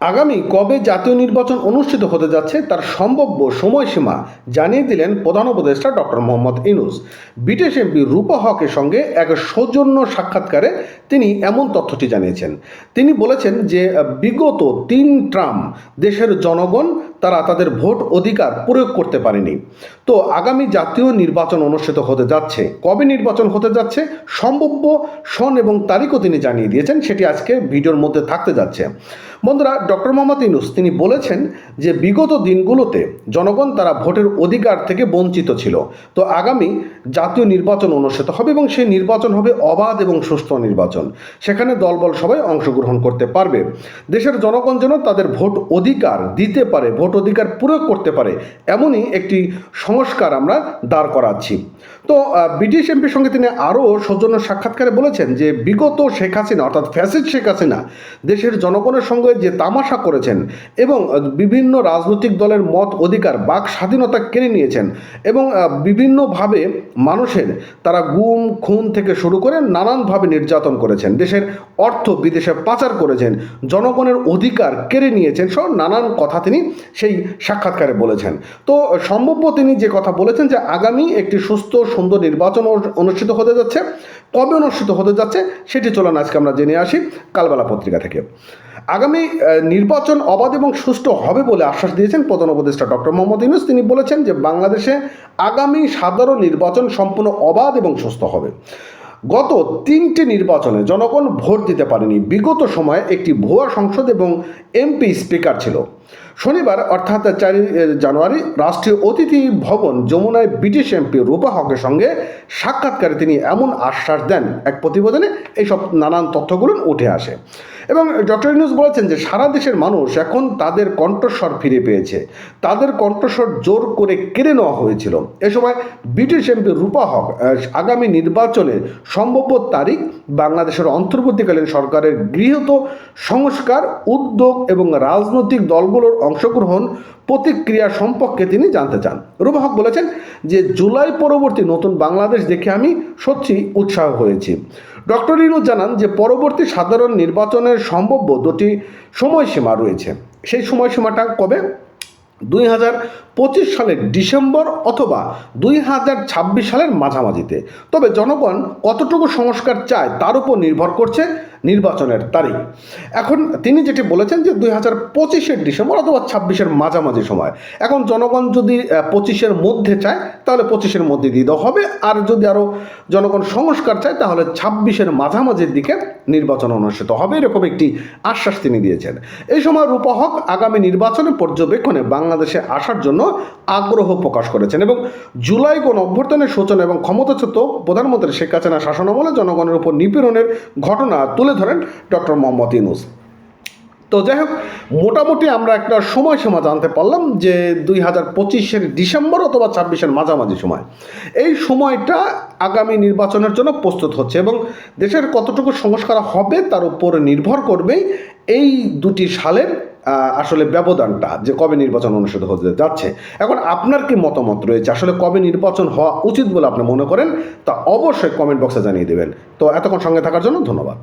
আগামী কবে জাতীয় নির্বাচন অনুষ্ঠিত হতে যাচ্ছে তার সম্ভাব্য সময়সীমা জানিয়ে দিলেন প্রধান উপদেষ্টা doctor Muhammad Yunus. British MP Rupa হকের সঙ্গে এক সৌজন্য সাক্ষাৎকারে তিনি এমন তথ্যটি জানিয়েছেন। তিনি বলেছেন যে বিগত 3 টার্ম দেশের জনগণ তারা তাদের ভোট অধিকার প্রয়োগ করতে পারেনি। তো আগামী জাতীয় নির্বাচন অনুষ্ঠিত হতে যাচ্ছে। কবে নির্বাচন হতে যাচ্ছে সম্ভাব্য সন এবং তারিখও তিনি জানিয়ে দিয়েছেন, সেটি আজকে ভিডিওর মধ্যে থাকতে যাচ্ছে। বন্ধুরা, ডক্টর মোহাম্মদ ইউনূস তিনি বলেছেন যে বিগত দিনগুলোতে জনগণ তারা ভোটের অধিকার থেকে বঞ্চিত ছিল। তো আগামী জাতীয় নির্বাচন অনুষ্ঠিত হবে এবং সেই নির্বাচন হবে অবাধ এবং সুষ্ঠু নির্বাচন। সেখানে দলবল সবাই অংশগ্রহণ করতে পারবে। দেশের জনগণ যেন তাদের ভোট অধিকার দিতে পারে, ভোট অধিকার প্রয়োগ করতে পারে, এমনই একটি সংস্কার আমরা দাঁড় করাচ্ছি। তো ব্রিটিশ এমপির সঙ্গে তিনি আরও সৌজন্য সাক্ষাৎকারে বলেছেন যে বিগত শেখ হাসিনা অর্থাৎ ফ্যাসিস্ট শেখ হাসিনা দেশের জনগণের সঙ্গে যে তামাশা করেছেন এবং বিভিন্ন রাজনৈতিক দলের মত অধিকার বাক স্বাধীনতা কেড়ে নিয়েছেন এবং বিভিন্নভাবে মানুষের তারা গুম খুন থেকে শুরু করে নানানভাবে নির্যাতন করেছেন, দেশের অর্থ বিদেশে পাচার করেছেন, জনগণের অধিকার কেড়ে নিয়েছেন সহ নানান কথা তিনি সেই সাক্ষাৎকারে বলেছেন। তো সম্ভব্য তিনি যে কথা বলেছেন যে আগামী একটি সুস্থ সুন্দর নির্বাচন অনুষ্ঠিত হতে যাচ্ছে। কবে অনুষ্ঠিত হতে যাচ্ছে সেটি চলুন আজকে আমরা জেনে আসি কালবেলা পত্রিকা থেকে। আগামী নির্বাচন অবাধ এবং সুষ্ঠু হবে বলে আশ্বাস দিয়েছেন প্রধান উপদেষ্টা ডক্টর মোহাম্মদ ইউনূস। তিনি বলেছেন যে বাংলাদেশে আগামী সাধারণ নির্বাচন সম্পূর্ণ অবাধ এবং সুস্থ হবে। গত 3টে নির্বাচনে জনগণ ভোট দিতে পারেনি। বিগত সময়ে একটি ভুয়া সংসদ এবং এমপি স্পিকার ছিল। শনিবার অর্থাৎ 4 জানুয়ারি রাষ্ট্রীয় অতিথি ভবন যমুনায় ব্রিটিশ এমপি রূপা হকের সঙ্গে সাক্ষাৎকারে তিনি এমন আশ্বাস দেন, এক প্রতিবেদনে এইসব নানান তথ্যগুলো উঠে আসে। এবং ডক্টর ইউনূস বলেছেন যে সারা দেশের মানুষ এখন তাদের কণ্ঠস্বর ফিরে পেয়েছে। তাদের কণ্ঠস্বর জোর করে কেড়ে নেওয়া হয়েছিল। এ সময় ব্রিটিশ এমপি রূপা হক আগামী নির্বাচনের সম্ভাব্য তারিখ, বাংলাদেশের অন্তর্বর্তীকালীন সরকারের গৃহীত সংস্কার, উদ্যোগ এবং রাজনৈতিক দলগুলোর অংশগ্রহণ প্রতিক্রিয়া সম্পর্কে তিনি জানতে চান। রূপা হক বলেছেন যে জুলাই পরবর্তী নতুন বাংলাদেশ দেখে আমি সত্যি উৎসাহ হয়েছি। ডক্টর ইউনূস জানান যে পরবর্তী সাধারণ নির্বাচনের সম্ভাব্য 2টি সময়সীমা রয়েছে। সেই সময়সীমাটা কবে? 2025 সালের ডিসেম্বর অথবা 2026 সালের মাঝামাঝিতে। তবে জনগণ কতটুকু সংস্কার চায় তার উপর নির্ভর করছে নির্বাচনের তারিখ। এখন তিনি যেটি বলেছেন যে 2025-এর ডিসেম্বর অথবা 26-এর মাঝামাঝি সময়। এখন জনগণ যদি 25-এর মধ্যে চায় তাহলে 25-এর মধ্যে দিয়ে দেওয়া হবে, আর যদি আরও জনগণ সংস্কার চায় তাহলে 26-এর মাঝামাঝির দিকে নির্বাচন অনুষ্ঠিত হবে, এরকম একটি আশ্বাস তিনি দিয়েছেন। এই সময় রূপা হক আগামী নির্বাচনের পর্যবেক্ষণে বাংলাদেশে আসার জন্য আগ্রহ প্রকাশ করেছেন এবং জুলাই গণ অভ্যুত্থানের সূচনা এবং ক্ষমতাচ্যুত প্রধানমন্ত্রী শেখ হাসিনা শাসনামলে জনগণের উপর নিপীড়নের ঘটনা তুলে ধরেন ডক্টর মোহাম্মদ ইউনূস। তো যাই হোক, মোটামুটি আমরা একটা সময়সীমা জানতে পারলাম যে 2025-এর ডিসেম্বর অথবা 26-এর মাঝামাঝি সময়। এই সময়টা আগামী নির্বাচনের জন্য প্রস্তুত হচ্ছে এবং দেশের কতটুকু সংস্কার হবে তার উপর নির্ভর করবেই এই 2টি সালের আসলে ব্যবধানটা, যে কবে নির্বাচন অনুষ্ঠিত হতে যাচ্ছে। এখন আপনার কি মতামত রয়েছে, আসলে কবে নির্বাচন হওয়া উচিত বলে আপনি মনে করেন, তা অবশ্যই কমেন্ট বক্সে জানিয়ে দেবেন। তো এতক্ষণ সঙ্গে থাকার জন্য ধন্যবাদ।